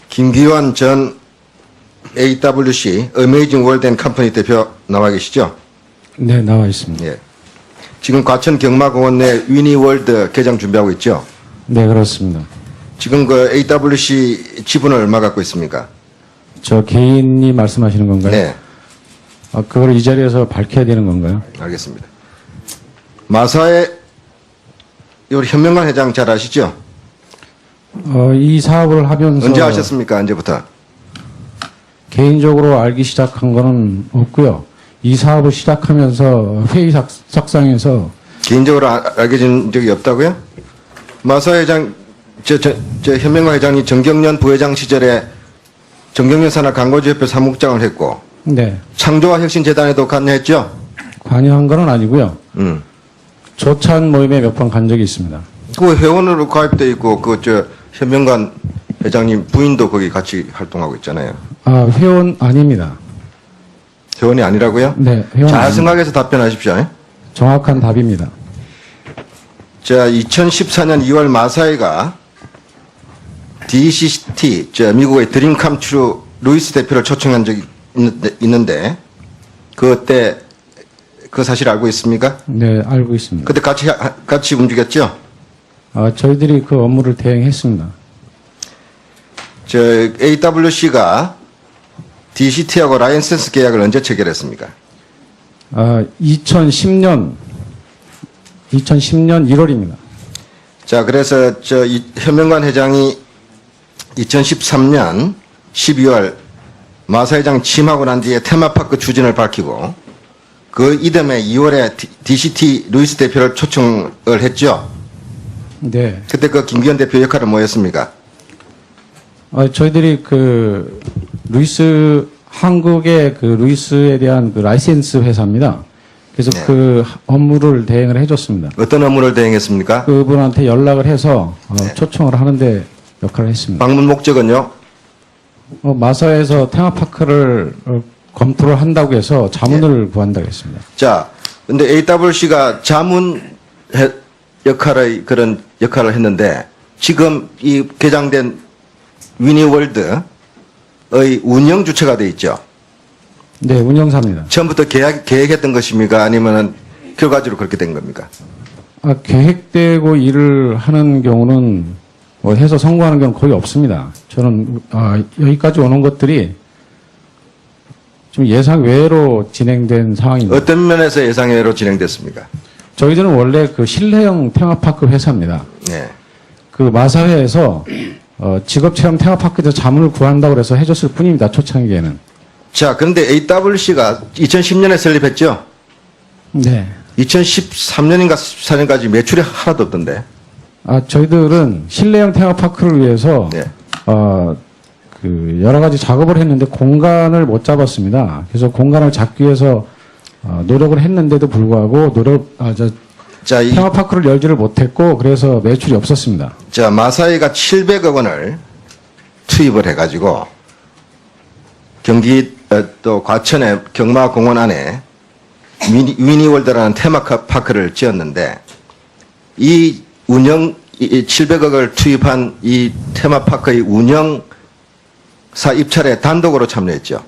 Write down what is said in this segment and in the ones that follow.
김기환 전 AWC 어메이징 월드 앤 컴퍼니 대표 나와 계시죠? 네, 나와 있습니다. 예. 지금 과천 경마공원 내 위니월드 개장 준비하고 있죠? 네, 그렇습니다. 지금 그 AWC 지분을 얼마 갖고 있습니까? 저 개인이 말씀하시는 건가요? 네, 그걸 이 자리에서 밝혀야 되는 건가요? 알겠습니다. 마사의 우리 현명관 회장 잘 아시죠? 이 사업을 하면서 언제 하셨습니까? 언제부터? 개인적으로 알기 시작한 거는 없고요. 이 사업을 시작하면서 회의석상에서 개인적으로 알게 된 적이 없다고요? 마사 회장, 현명관 회장이 정경련 부회장 시절에 정경련 산하 광고주협회 사무국장을 했고, 네, 창조와 혁신재단에도 관여했죠? 관여한 건 아니고요. 조찬 모임에 몇 번 간 적이 있습니다. 그 회원으로 가입돼 있고, 현명관 회장님 부인도 거기 같이 활동하고 있잖아요. 회원 아닙니다. 회원이 아니라고요? 네, 회원 잘 아닙니다. 생각해서 답변하십시오. 정확한 답입니다. 자, 2014년 2월 마사회가 DCT, 미국의 드림캄 트루 루이스 대표를 초청한 적이 있는데, 그때 그 사실 알고 있습니까? 네, 알고 있습니다. 그때 같이 움직였죠? 저희들이 그 업무를 대행했습니다. AWC가 DCT하고 라이센스 계약을 언제 체결했습니까? 2010년 1월입니다. 자, 그래서 현명관 회장이 2013년 12월 마사 회장 취임하고 난 뒤에 테마파크 추진을 밝히고 그 이듬해 2월에 DCT 루이스 대표를 초청을 했죠. 네. 그때 그 김기현 대표 역할은 뭐였습니까? 저희들이 그 한국의 그 루이스에 대한 그 라이센스 회사입니다. 그래서 네. 그 업무를 대행을 해줬습니다. 어떤 업무를 대행했습니까? 그분한테 연락을 해서 네. 초청을 하는데 역할을 했습니다. 방문 목적은요? 마사에서 테마파크를 검토를 한다고 해서 자문을 구한다고 했습니다. 자, 근데 AWC가 자문 그런 역할을 했는데 지금 이 개장된 위니월드의 운영 주체가 돼 있죠. 네, 운영사입니다. 처음부터 계획했던 것입니까? 아니면은 결과적으로 그렇게 된 겁니까? 계획되고 일을 하는 경우는 해서 성공하는 경우는 거의 없습니다. 저는 여기까지 오는 것들이 좀 예상 외로 진행된 상황입니다. 어떤 면에서 예상외로 진행됐습니까? 저희들은 원래 그 실내형 테마파크 회사입니다. 네. 그 마사회에서 직업체험 테마파크에서 자문을 구한다고 해서 해줬을 뿐입니다. 초창기에는. 자, 그런데 AWC가 2010년에 설립했죠? 네. 2013년인가 14년까지 매출이 하나도 없던데. 저희들은 실내형 테마파크를 위해서 네. 그 여러 가지 작업을 했는데 공간을 못 잡았습니다. 그래서 공간을 잡기 위해서 노력을 했는데도 불구하고 자, 테마파크를 열지를 못했고 그래서 매출이 없었습니다. 자, 마사회가 700억 원을 투입을 해가지고 경기 또 과천의 경마공원 안에 위니월드라는 테마파크를 지었는데 이 700억을 투입한 이 테마파크의 운영사 입찰에 단독으로 참여했죠.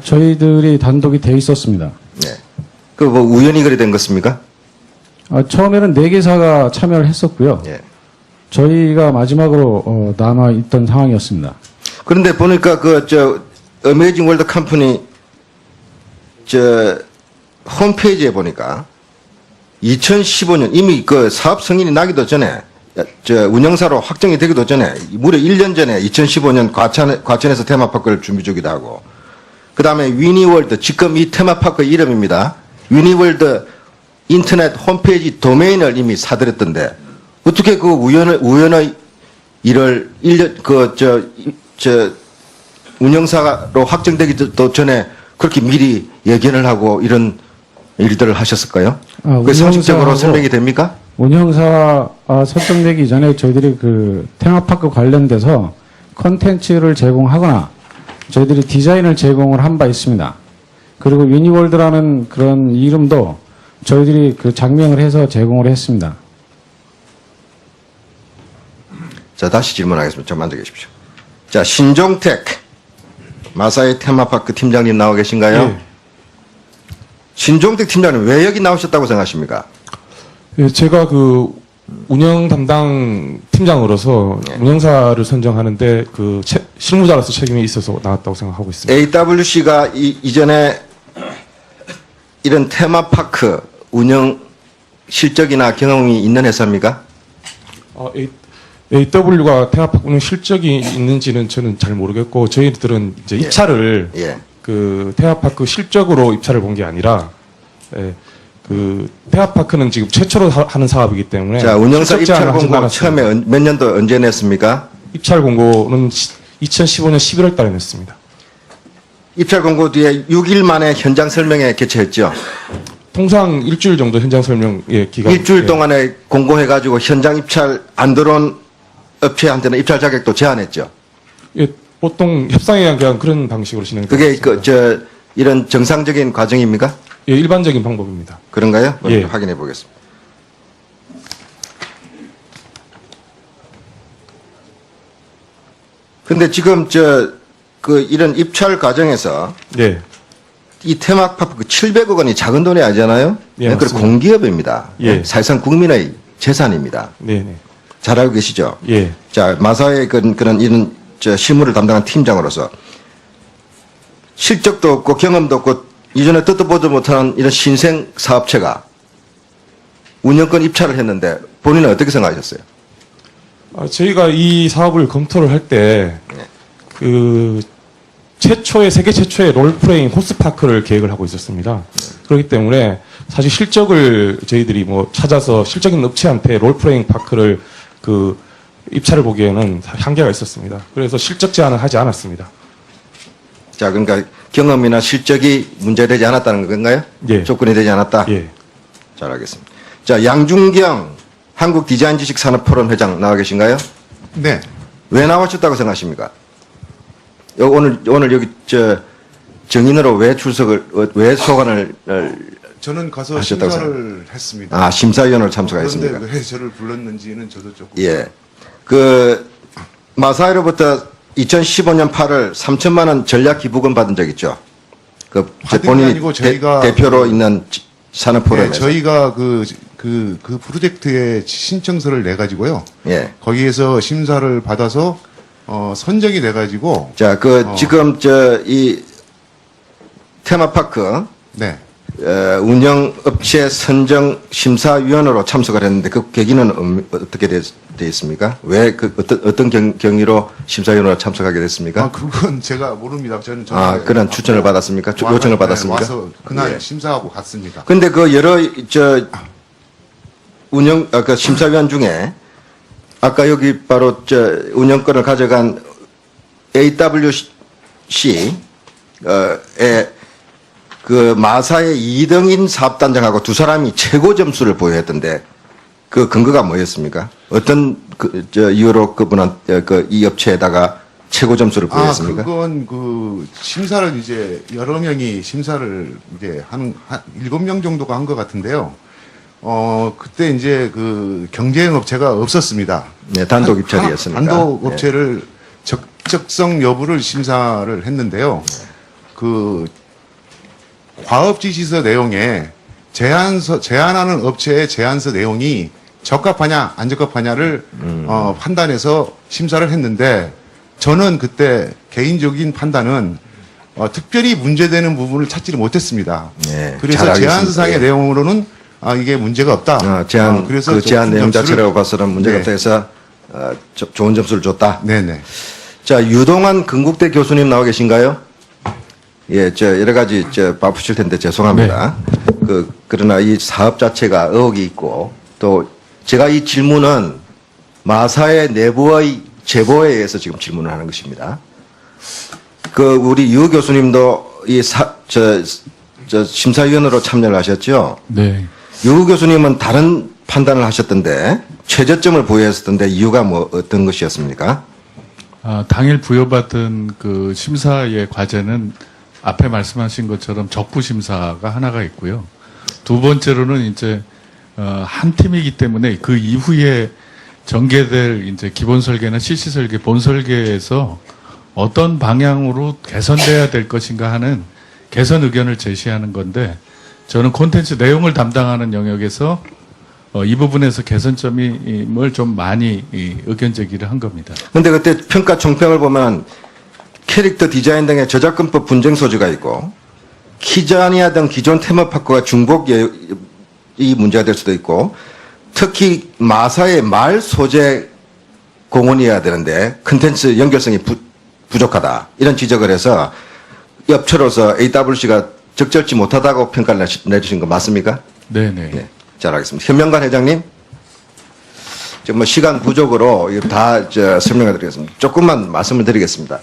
저희들이 단독이 돼 있었습니다. 네. 그 뭐 우연히 그리 된 것입니까? 처음에는 4개사가 참여를 했었고요. 예. 저희가 마지막으로 남아 있던 상황이었습니다. 그런데 보니까 어메이징 월드 컴퍼니 홈페이지에 보니까 2015년 이미 그 사업 승인이 나기도 전에 운영사로 확정이 되기도 전에 무려 1년 전에 2015년 과천에서 테마파크를 준비 중이기도 하고 그 다음에 위니월드 지금 이 테마파크 이름입니다. 위니월드 인터넷 홈페이지 도메인을 이미 사들였던데 어떻게 그 우연의 일을 1년 운영사로 확정되기도 전에 그렇게 미리 예견을 하고 이런 일들을 하셨을까요? 그 상식적으로 설명이 됩니까? 운영사 설정되기 전에 저희들이 그 테마파크 관련돼서 컨텐츠를 제공하거나 저희들이 디자인을 제공을 한 바 있습니다. 그리고 위니월드라는 그런 이름도 저희들이 그 장명을 해서 제공을 했습니다. 자, 다시 질문하겠습니다. 좀 앉아 계십시오. 자, 신종택 마사회 테마파크 팀장님 나와 계신가요? 예. 신종택 팀장님 왜 여기 나오셨다고 생각하십니까? 예, 제가 그 운영 담당 팀장으로서 네. 운영사를 선정하는데 그 실무자로서 책임이 있어서 나왔다고 생각하고 있습니다. AWC가 이전에 이런 테마파크 운영 실적이나 경험이 있는 회사입니까? AW가 테마파크 운영 실적이 있는지는 저는 잘 모르겠고 저희들은 이제 입찰을 예. 그 테마파크 실적으로 입찰을 본 게 아니라 예, 그 테마파크는 지금 최초로 하는 사업이기 때문에 자, 운영사 실적 제한을 입찰 하진 공고 않았습니다. 처음에 몇 년도 언제 냈습니까? 입찰 공고는 2015년 11월 달에 냈습니다. 입찰 공고 뒤에 6일 만에 현장 설명회 개최했죠. 통상 일주일 정도 현장 설명 기간 일주일 동안에 공고해가지고 현장 입찰 안 들어온 업체한테는 입찰 자격도 제한했죠. 예, 보통 협상에 의한 그냥 그런 방식으로 진행됩니다. 그게 이런 정상적인 과정입니까? 예, 일반적인 방법입니다. 그런가요? 예. 확인해 보겠습니다. 근데 지금 이런 입찰 과정에서 예, 이 테마파크 700억 원이 작은 돈이 아니잖아요? 예, 그 맞습니다. 공기업입니다. 예. 사실상 국민의 재산입니다. 네. 잘 알고 계시죠? 예, 자, 마사의 그런 이런 실무를 담당한 팀장으로서 실적도 없고 경험도 없고 이전에 뜻도 보도 못하는 이런 신생 사업체가 운영권 입찰을 했는데 본인은 어떻게 생각하셨어요? 저희가 이 사업을 검토를 할 때 그 세계 최초의 롤플레잉 호스파크를 계획을 하고 있었습니다. 그렇기 때문에 사실 실적을 저희들이 뭐 찾아서 실적인 업체한테 롤플레잉 파크를 그 입찰을 보기에는 한계가 있었습니다. 그래서 실적 제한을 하지 않았습니다. 자, 그러니까 경험이나 실적이 문제되지 않았다는 건가요? 예. 조건이 되지 않았다? 예, 잘 알겠습니다. 자, 양준경 한국디자인지식산업포럼 회장 나와 계신가요? 네. 왜 나오셨다고 생각하십니까? 오늘 여기 정인으로 왜 왜 소관을 저는 가서 하셨다고 심사를 했습니다. 심사위원으로 참석하셨습니까? 그런데 왜 저를 불렀는지는 저도 조금. 예. 마사회로부터 2015년 8월 3천만 원 전략 기부금 받은 적 있죠? 받은 게 본인이 아니고 저희가 대표로 있는 산업포럼에서. 네, 저희가 그 프로젝트에 신청서를 내 가지고요. 예. 거기에서 심사를 받아서 선정이 돼 가지고. 자, 지금 이 테마파크 네. 운영업체 선정 심사위원으로 참석을 했는데 그 계기는 어떻게 되어 있습니까? 왜 어떤 경위로 심사위원으로 참석하게 됐습니까? 그건 제가 모릅니다. 저는 그런 추천을 받았습니까? 요청을 받았습니까? 와서 그날 예. 심사하고 갔습니다. 근데 여러 그 심사위원 중에 아까 여기 바로 운영권을 가져간 AWC 그 마사의 이등인 사업단장하고 두 사람이 최고 점수를 보유했던데 그 근거가 뭐였습니까? 어떤 이유로 이 업체에다가 최고 점수를 보유했습니까? 그건 심사를 이제 여러 명이 심사를 이제 한 7명 정도가 한 것 같은데요. 그때 이제 경쟁 업체가 없었습니다. 네, 단독 입찰이었으니까. 단독 업체를 적정성 여부를 심사를 했는데요. 과업 지시서 내용에 제안하는 업체의 제안서 내용이 적합하냐 안 적합하냐를 판단해서 심사를 했는데 저는 그때 개인적인 판단은 특별히 문제되는 부분을 찾지를 못했습니다. 네, 그래서 잘 알겠습니다. 제안서상의 예. 내용으로는 이게 문제가 없다. 그 제안 내용 자체라고 봐서는 문제가 네. 없다 해서 좋은 점수를 줬다. 네네. 자, 유동환 건국대 교수님 나와 계신가요? 예, 여러 가지 바쁘실 텐데 죄송합니다. 그러나 이 사업 자체가 의혹이 있고 또 제가 이 질문은 마사의 내부의 제보에 의해서 지금 질문을 하는 것입니다. 우리 유 교수님도 심사위원으로 참여를 하셨죠? 네. 유 교수님은 다른 판단을 하셨던데 최저점을 부여했었던데 이유가 어떤 것이었습니까? 당일 부여받은 그 심사의 과제는 앞에 말씀하신 것처럼 적부 심사가 하나가 있고요. 두 번째로는 이제 한 팀이기 때문에 그 이후에 전개될 이제 기본 설계나 CC 설계, 본 설계에서 어떤 방향으로 개선돼야 될 것인가 하는 개선 의견을 제시하는 건데, 저는 콘텐츠 내용을 담당하는 영역에서 이 부분에서 개선점을 좀 많이 의견 제기를 한 겁니다. 근데 그때 평가 총평을 보면 캐릭터 디자인 등의 저작권법 분쟁 소지가 있고, 키자니아 등 기존 테마파크와 중복이 문제가 될 수도 있고, 특히 마사의 말 소재 공원이어야 되는데 컨텐츠 연결성이 부족하다, 이런 지적을 해서 업체로서 AWC가 적절치 못하다고 평가를 내주신 거 맞습니까? 네네. 네, 잘 알겠습니다. 현명관 회장님, 지금 뭐 시간 부족으로 이거 다 설명해 드리겠습니다. 조금만 말씀을 드리겠습니다.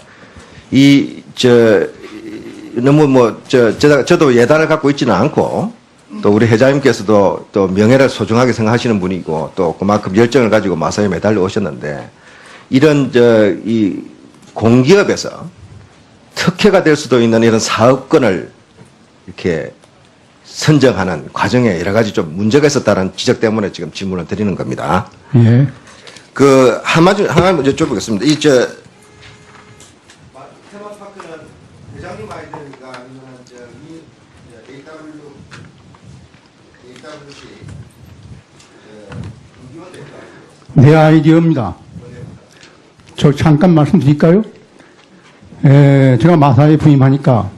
너무 저도 예단을 갖고 있지는 않고, 또 우리 회장님께서도 또 명예를 소중하게 생각하시는 분이고, 또 그만큼 열정을 가지고 마사에 매달려 오셨는데, 이런 이 공기업에서 특혜가 될 수도 있는 이런 사업권을 이렇게 선정하는 과정에 여러 가지 좀 문제가 있었다는 지적 때문에 지금 질문을 드리는 겁니다. 예. 하나 여쭤보겠습니다. 테마파크는 회장님 아이디어인가 아니면 AWC 내 아이디어입니다. 저 잠깐 말씀드릴까요? 제가 마사에 부임하니까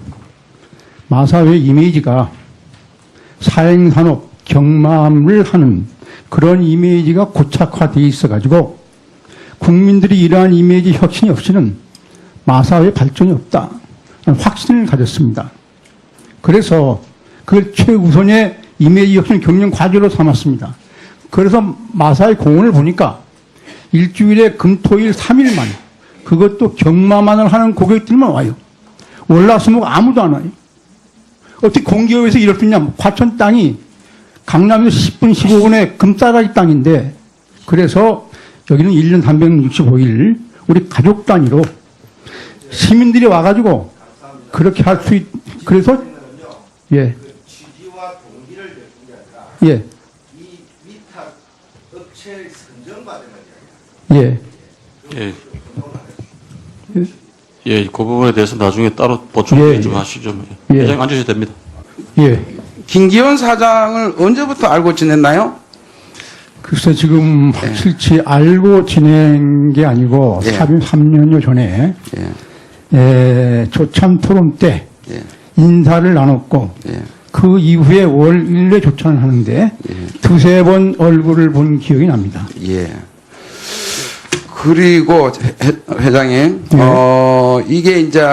마사의 이미지가 사행산업, 경마를 하는 그런 이미지가 고착화되어 있어가지고 국민들이 이러한 이미지 혁신이 없이는 마사의 발전이 없다, 확신을 가졌습니다. 그래서 그걸 최우선의 이미지 혁신 경영 과제로 삼았습니다. 그래서 마사의 공원을 보니까 일주일에 금토일 3일만, 그것도 경마만을 하는 고객들만 와요. 월화수목 아무도 안 와요. 어떻게 공기업에서 이럴 수 있냐. 과천 땅이 강남에서 10분 15분의 금싸라기 땅인데, 그래서 여기는 1년 365일 우리 가족 단위로 시민들이 와가지고 그렇게 할 수 그래서 예. 취지와 동기를 내는 게 아니라 예. 이 위탁 업체의 선정받은 거죠. 예. 예, 그 부분에 대해서 나중에 따로 보충 예, 좀 예. 하시죠. 예. 회장님 앉으셔도 됩니다. 예. 김기현 사장을 언제부터 알고 지냈나요? 글쎄 지금 확실히 알고 지낸 게 아니고 예. 3년여 전에 조찬 토론 때 예. 인사를 나눴고 예. 그 이후에 월 1회 조찬을 하는데 두세 번 얼굴을 본 기억이 납니다. 예. 그리고 회장님, 예. 이게 이제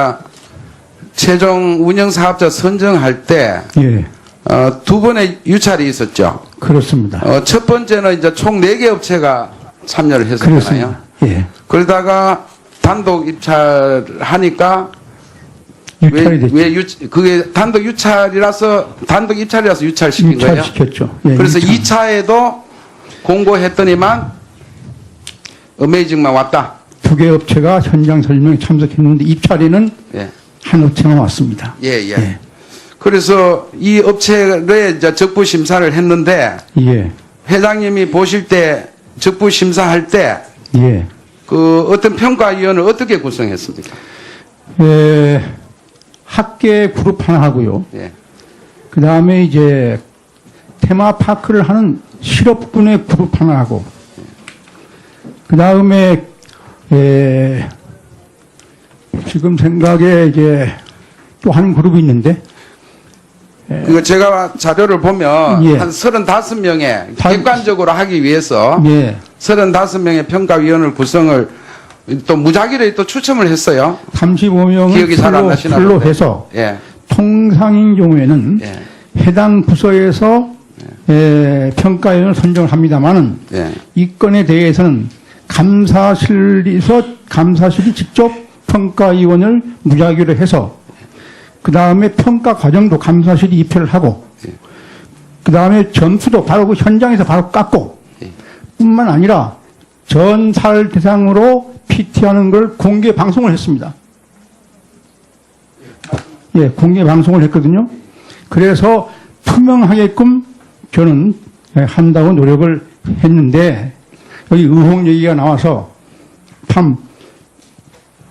최종 운영 사업자 선정할 때 예, 두 번의 유찰이 있었죠. 그렇습니다. 첫 번째는 이제 총 4개 업체가 참여를 했었잖아요. 그렇습니다. 예, 그러다가 단독 입찰하니까 유찰이 됐죠. 그게 단독 입찰이라서 유찰시킨 거예요. 유찰시켰죠. 예, 그래서 유찰. 2차에도 공고했더니만 어메이징만 왔다. 두 개 업체가 현장 설명에 참석했는데 입찰에는 예. 한 업체만 왔습니다. 예, 예. 예. 그래서 이 업체에 이제 적부 심사를 했는데 예, 회장님이 보실 때 적부 심사할 때 예. 그 어떤 평가위원을 어떻게 구성했습니까? 학계 그룹 하나 하고요. 예. 그 다음에 이제 테마파크를 하는 실업군의 그룹 하나 하고, 그 다음에, 지금 생각에 이제 또 한 그룹이 있는데, 그거 제가 자료를 보면 예. 한 35명의 다- 객관적으로 하기 위해서 예, 35명의 평가위원을 구성을 또 무작위로 또 추첨을 했어요. 35명을 기억이 잘 안 나시나 풀로 본데. 해서 예. 통상인 경우에는 예. 해당 부서에서 평가위원을 선정을 합니다만은 예. 이 건에 대해서는 감사실이 직접 평가위원을 무작위로 해서 그 다음에 평가 과정도 감사실이 입회를 하고 그 다음에 점수도 바로 그 현장에서 바로 깎고 뿐만 아니라 전사를 대상으로 PT하는 걸 공개 방송을 했습니다. 예, 공개 방송을 했거든요. 그래서 투명하게끔 저는 한다고 노력을 했는데 여기 의혹 얘기가 나와서 참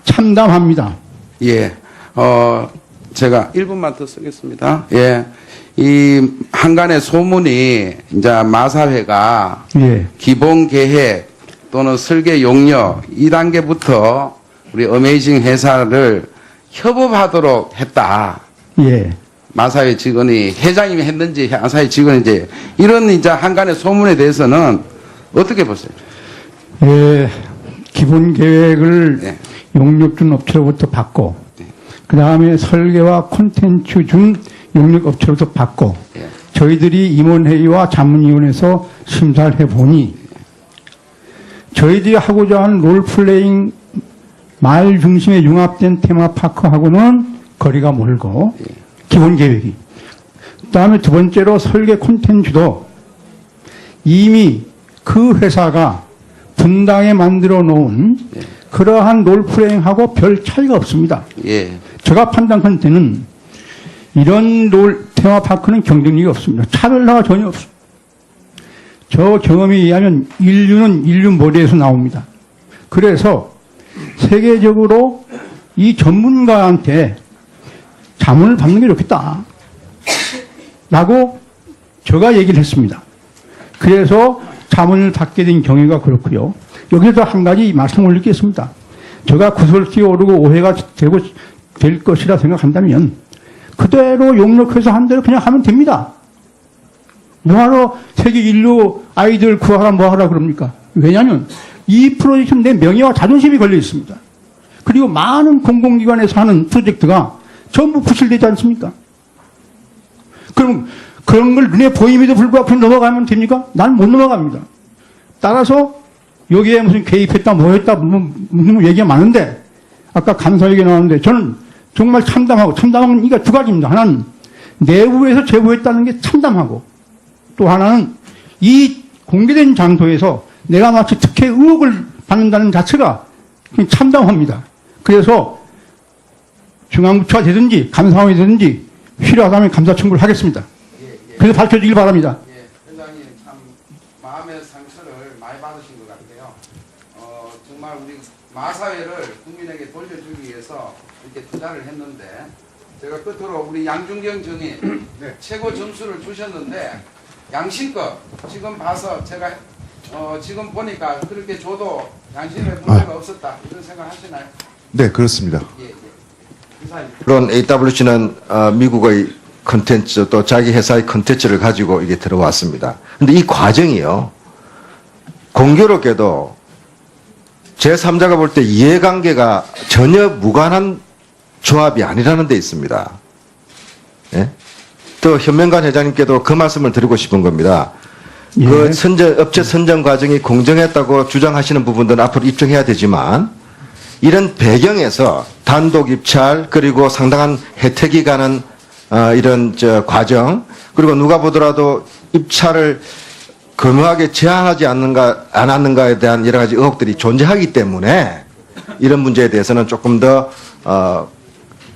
참담합니다. 예. 제가 1분만 더 쓰겠습니다. 예. 이 한간의 소문이 이제 마사회가 예. 기본 계획 또는 설계 용역 2단계부터 우리 어메이징 회사를 협업하도록 했다. 예. 마사회 직원이 회장님이 했는지 마사회 직원이 이제 이런 이제 한간의 소문에 대해서는 어떻게 보세요? 예. 기본 계획을 예. 용역 준 업체로부터 받고, 그 다음에 설계와 콘텐츠 준 용역 업체로부터 받고, 예. 저희들이 임원회의와 자문위원회에서 심사를 해보니, 저희들이 하고자 하는 롤플레잉 말 중심에 융합된 테마파크하고는 거리가 멀고, 기본 계획이. 그 다음에 두 번째로 설계 콘텐츠도 이미 그 회사가 분당에 만들어 놓은 그러한 롤플레잉하고 별 차이가 없습니다. 예. 제가 판단할 때는 이런 테마파크는 경쟁력이 없습니다. 차별화가 전혀 없습니다. 저 경험에 의하면 인류는 인류 머리에서 나옵니다. 그래서 세계적으로 이 전문가한테 자문을 받는 게 좋겠다. 라고 제가 얘기를 했습니다. 그래서 자문을 받게 된 경위가 그렇고요. 여기서 한 가지 말씀을 올리겠습니다. 제가 구설수에 오르고 오해가 될 것이라 생각한다면 그대로 용역해서 한 대로 그냥 하면 됩니다. 뭐하러 세계 인류 아이들 구하라 뭐하라 그럽니까? 왜냐하면 이 프로젝트는 내 명예와 자존심이 걸려 있습니다. 그리고 많은 공공기관에서 하는 프로젝트가 전부 부실되지 않습니까? 그럼 그런 걸 눈에 보임에도 불구하고 그냥 넘어가면 됩니까? 난 못 넘어갑니다. 따라서 여기에 무슨 개입했다 뭐했다 무슨 얘기가 많은데 아까 감사 얘기 나왔는데 저는 정말 참담한 건 이게 두 가지입니다. 하나는 내부에서 제보했다는 게 참담하고 또 하나는 이 공개된 장소에서 내가 마치 특혜 의혹을 받는다는 자체가 참담합니다. 그래서 중앙부처가 되든지 감사원이 되든지 필요하다면 감사 청구를 하겠습니다. 그래서 밝혀주길 바랍니다. 예, 회장님 참 마음의 상처를 많이 받으신 것 같아요. 정말 우리 마사회를 국민에게 돌려주기 위해서 이렇게 투자를 했는데 제가 끝으로 우리 양준경 정의 최고 점수를 주셨는데 양심껏 지금 봐서 제가 지금 보니까 그렇게 줘도 양심에 문제가 없었다 이런 생각 하시나요? 네, 그렇습니다. 예, 예. 이사님. 물론 AWC는 미국의 컨텐츠 또 자기 회사의 컨텐츠를 가지고 이게 들어왔습니다. 근데 이 과정이요. 공교롭게도 제3자가 볼 때 이해관계가 전혀 무관한 조합이 아니라는 데 있습니다. 예? 또 현명관 회장님께도 그 말씀을 드리고 싶은 겁니다. 예. 그 업체 선정 과정이 공정했다고 주장하시는 부분들은 앞으로 입증해야 되지만 이런 배경에서 단독 입찰 그리고 상당한 혜택이 가는 이런 과정 그리고 누가 보더라도 입찰을 교묘하게 제한하지 않는가 안 하는가에 대한 여러 가지 의혹들이 존재하기 때문에 이런 문제에 대해서는 조금 더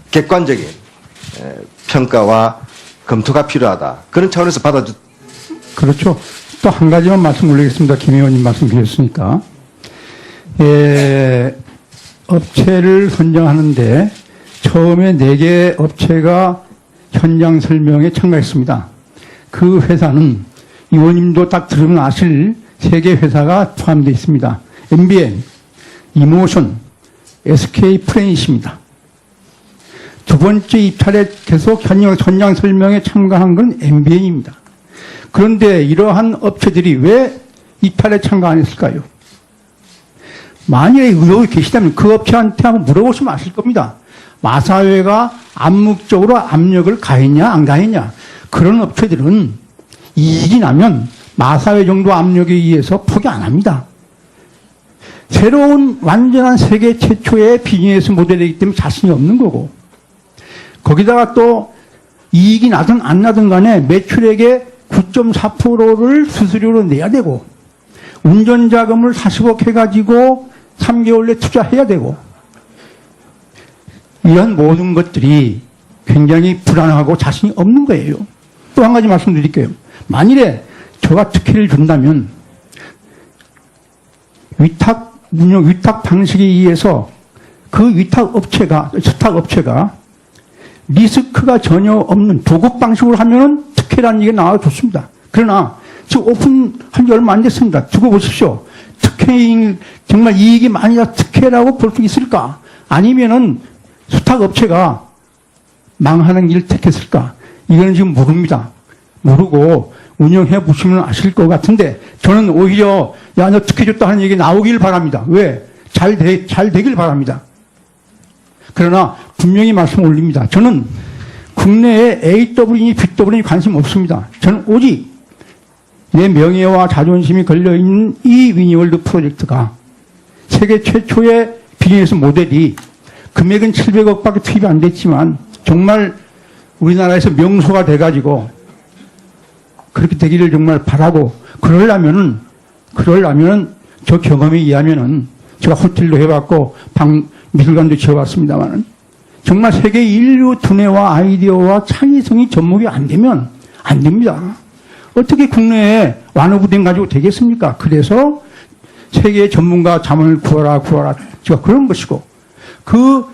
객관적인 평가와 검토가 필요하다. 그런 차원에서 그렇죠. 또 한 가지만 말씀 올리겠습니다. 김 의원님 말씀 주셨으니까. 업체를 선정하는데 처음에 4개 업체가 현장 설명에 참가했습니다. 그 회사는 의원님도 딱 들으면 아실 3개 회사가 포함되어 있습니다. MBN, 이모션, SK 프레닛입니다. 두 번째 입찰에 계속 현장 설명에 참가한 건 MBN입니다. 그런데 이러한 업체들이 왜 입찰에 참가 안 했을까요? 만약에 의혹이 계시다면 그 업체한테 한번 물어보시면 아실 겁니다. 마사회가 암묵적으로 압력을 가했냐 안 가했냐. 그런 업체들은 이익이 나면 마사회 정도 압력에 의해서 포기 안 합니다. 새로운 완전한 세계 최초의 비즈니스 모델이기 때문에 자신이 없는 거고 거기다가 또 이익이 나든 안 나든 간에 매출액의 9.4%를 수수료로 내야 되고 운전자금을 40억 해가지고 3개월 내 투자해야 되고 이런 모든 것들이 굉장히 불안하고 자신이 없는 거예요. 또 한 가지 말씀드릴게요. 만일에 저가 특혜를 준다면 위탁 방식에 의해서 그 위탁 업체가 리스크가 전혀 없는 도급 방식으로 하면은 특혜라는 얘기가 나와 좋습니다. 그러나 지금 오픈한 지 얼마 안 됐습니다. 두고 보십시오. 특혜, 정말 이익이 많이 나 특혜라고 볼 수 있을까? 아니면은 수탁 업체가 망하는 길을 택했을까? 이거는 지금 모릅니다. 모르고 운영해 보시면 아실 것 같은데 저는 오히려 야, 너 특혜 줬다 하는 얘기 나오길 바랍니다. 왜? 잘 되길 바랍니다. 그러나 분명히 말씀 올립니다. 저는 국내에 AW니 BW니 관심 없습니다. 저는 오직 내 명예와 자존심이 걸려있는 이 위니월드 프로젝트가 세계 최초의 비즈니스 모델이 금액은 700억밖에 투입이 안 됐지만 정말 우리나라에서 명소가 돼가지고 그렇게 되기를 정말 바라고 그러려면은 저 경험에 의하면은 제가 호텔도 해봤고 미술관도 지어봤습니다만은 정말 세계 인류 두뇌와 아이디어와 창의성이 접목이 안 되면 안 됩니다. 어떻게 국내에 완호부대 가지고 되겠습니까? 그래서 세계 전문가 자문을 구하라. 제가 그런 것이고 그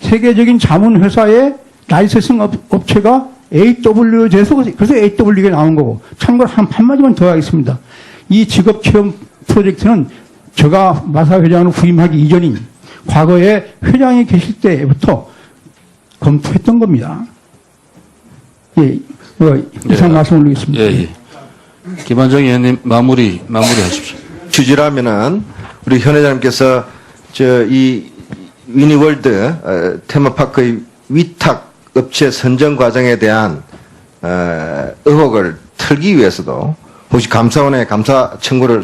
세계적인 자문 회사의 라이센싱 업체가 AW에서 그래서 AW가 나온 거고 참고로 한마디만 더 하겠습니다. 이 직업체험 프로젝트는 제가 마사 회장으로 부임하기 이전인 과거에 회장이 계실 때부터 검토했던 겁니다. 예, 이상 말씀 올리겠습니다. 예. 김한정 의원님 마무리하십시오. 취지라면은 우리 현 회장님께서 이 위니월드 테마파크의 위탁 업체 선정 과정에 대한 의혹을 털기 위해서도 혹시 감사원에 감사 청구를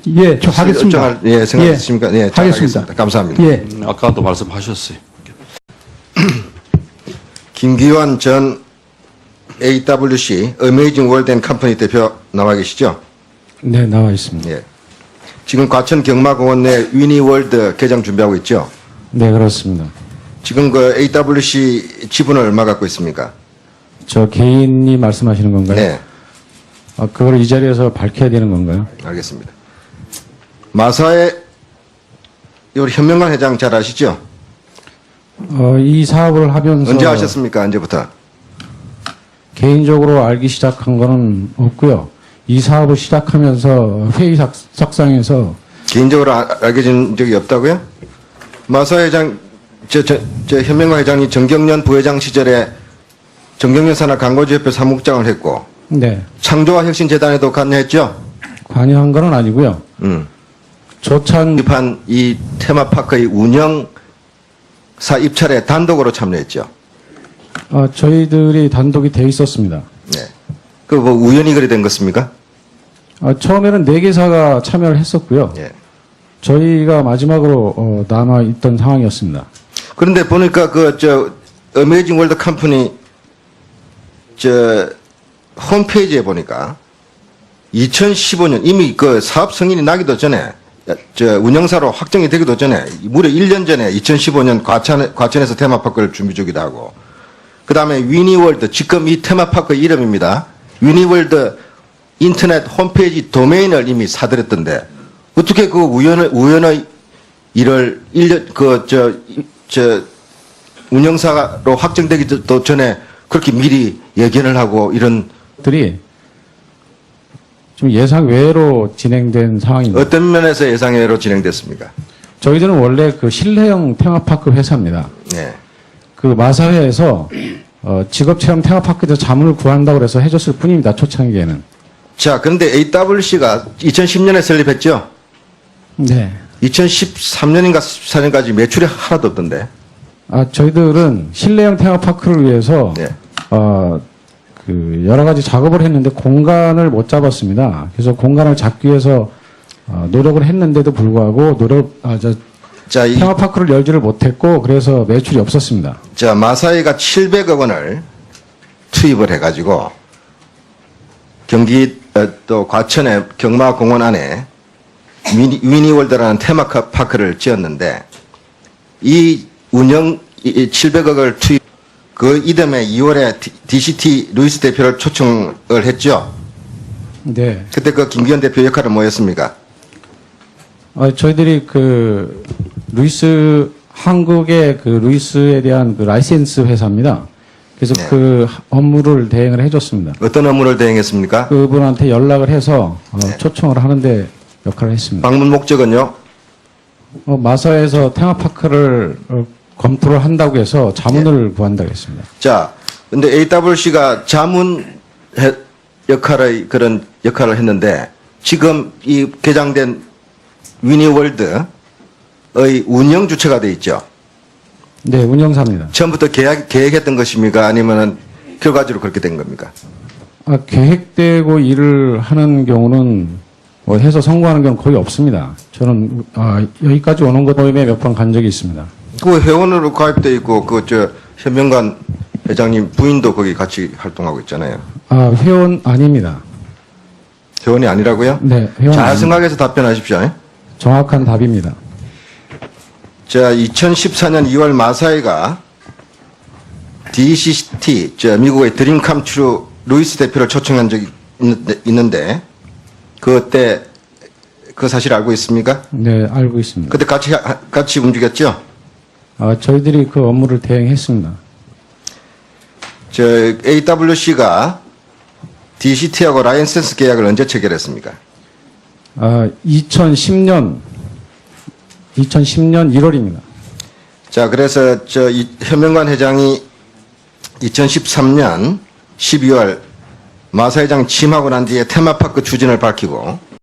예, 저 하겠습니다. 예, 생각하십니까? 예, 하겠습니다. 감사합니다. 예. 아까도 말씀하셨어요. 김기환 전 AWC 어메이징 월드 앤 컴퍼니 대표 나와 계시죠? 네, 나와 있습니다. 예. 지금 과천 경마공원 내 위니월드 개장 준비하고 있죠? 네, 그렇습니다. 지금 그 AWC 지분을 얼마 갖고 있습니까? 저 개인이 말씀하시는 건가요? 네, 그걸 이 자리에서 밝혀야 되는 건가요? 알겠습니다. 마사의 우리 현명관 회장 잘 아시죠? 이 사업을 하면서 언제 하셨습니까? 언제부터? 개인적으로 알기 시작한 거는 없고요. 이 사업을 시작하면서 회의석상에서 개인적으로 알게 된 적이 없다고요? 마사 회장, 현명관 회장이 정경련 부회장 시절에 정경련 산하 광고주협회 사무국장을 했고, 네, 창조와 혁신재단에도 관여했죠? 관여한 건 아니고요. 조찬 입한 이 테마파크의 운영사 입찰에 단독으로 참여했죠? 저희들이 단독이 돼 있었습니다. 네. 그 뭐 우연히 그리 된 것입니까? 처음에는 4개사가 참여를 했었고요. 예. 저희가 마지막으로 남아 있던 상황이었습니다. 그런데 보니까 어메이징 월드 컴퍼니 홈페이지에 보니까 2015년 이미 그 사업 승인이 나기도 전에 운영사로 확정이 되기도 전에 무려 1년 전에 2015년 과천에서 테마파크를 준비 중이기도 하고 그 다음에 위니월드 지금 이 테마파크 이름입니다. 위니월드 인터넷 홈페이지 도메인을 이미 사들였던데 어떻게 그 우연의 일을 1년 운영사로 확정되기도 전에 그렇게 미리 예견을 하고 이런 들이 좀 예상 외로 진행된 상황입니다. 어떤 면에서 예상외로 진행됐습니까? 저희들은 원래 그 실내형 테마파크 회사입니다. 네. 그 마사회에서 직업체험 테마파크에서 자문을 구한다고 해서 해줬을 뿐입니다. 초창기에는. 자, 그런데 AWC가 2010년에 설립했죠? 네. 2013년인가 14년까지 매출이 하나도 없던데. 저희들은 실내형 테마파크를 위해서 네. 그 여러 가지 작업을 했는데 공간을 못 잡았습니다. 그래서 공간을 잡기 위해서 노력을 했는데도 불구하고 자, 테마파크를 열지를 못했고 그래서 매출이 없었습니다. 자, 마사이가 700억 원을 투입을 해가지고 경기 또 과천의 경마공원 안에 위니월드라는 테마파크를 지었는데 이 운영 700억을 투입 그 이듬해 2월에 DCT 루이스 대표를 초청을 했죠. 네. 그때 그 김기현 대표 역할은 뭐였습니까? 저희들이 그 루이스 한국의 그 루이스에 대한 그 라이센스 회사입니다. 그래서 네. 그 업무를 대행을 해줬습니다. 어떤 업무를 대행했습니까? 그분한테 연락을 해서 네. 초청을 하는데 역할을 했습니다. 방문 목적은요? 마사에서 테마파크를 검토를 한다고 해서 자문을 구한다고 했습니다. 자, 근데 AWC가 자문 역할의 그런 역할을 했는데 지금 이 개장된 위니월드의 운영 주체가 돼 있죠. 네, 운영사입니다. 처음부터 계획했던 것입니까? 아니면은 결과적으로 그렇게 된 겁니까? 계획되고 일을 하는 경우는 해서 성공하는 경우는 거의 없습니다. 저는 여기까지 오는 것 모임에 몇 번 간 적이 있습니다. 그 회원으로 가입돼 있고 현명관 회장님 부인도 거기 같이 활동하고 있잖아요. 회원 아닙니다. 회원이 아니라고요? 네, 회원 잘 아닙니다. 생각해서 답변하십시오. 정확한 답입니다. 자, 2014년 2월 마사회가 DCT, 미국의 드림캄 트루 루이스 대표를 초청한 적이 있는데 그때 그 사실 알고 있습니까? 네, 알고 있습니다. 그때 같이 움직였죠? 저희들이 그 업무를 대행했습니다. AWC가 DCT하고 라이센스 계약을 언제 체결했습니까? 2010년 1월입니다. 자, 그래서 현명관 회장이 2013년 12월 마사 회장 취임하고 난 뒤에 테마파크 추진을 밝히고